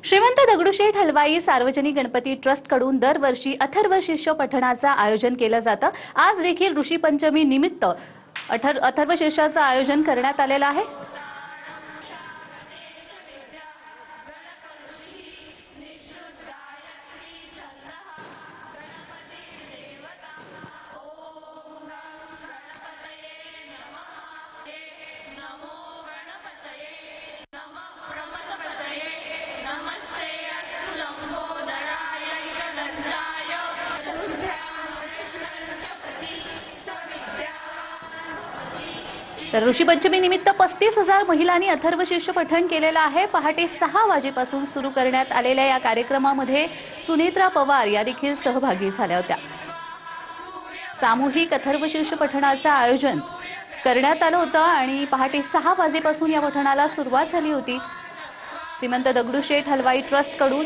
श्रीमंत दगडूशेठ हलवाई सार्वजनिक गणपती ट्रस्ट कडून दरवर्षी अथर्व शीर्ष पठणाचं आयोजन केलं जातं। आज देखील ऋषी पंचमी निमित्त अथर्व शीर्षाचं आयोजन करण्यात आलेलं आहे। तर ऋषी पंचमी निमित्त 35,000 महिलांनी अथर्व शीर्ष पठण केलेलं आहे। पहाटे 6 वाजेपासून सुरू करण्यात आलेल्या या कार्यक्रमामध्ये सुनेत्रा पवार या देखील सहभागी झाल्या होत्या। सामूहिक अथर्व शीर्ष पठणाचं आयोजन करण्यात आलं होतं आणि पहाटे 6 वाजेपासून या पठणाला सुरुवात झाली होती। श्रीमंत दगडूशेठ हलवाई ट्रस्ट कडून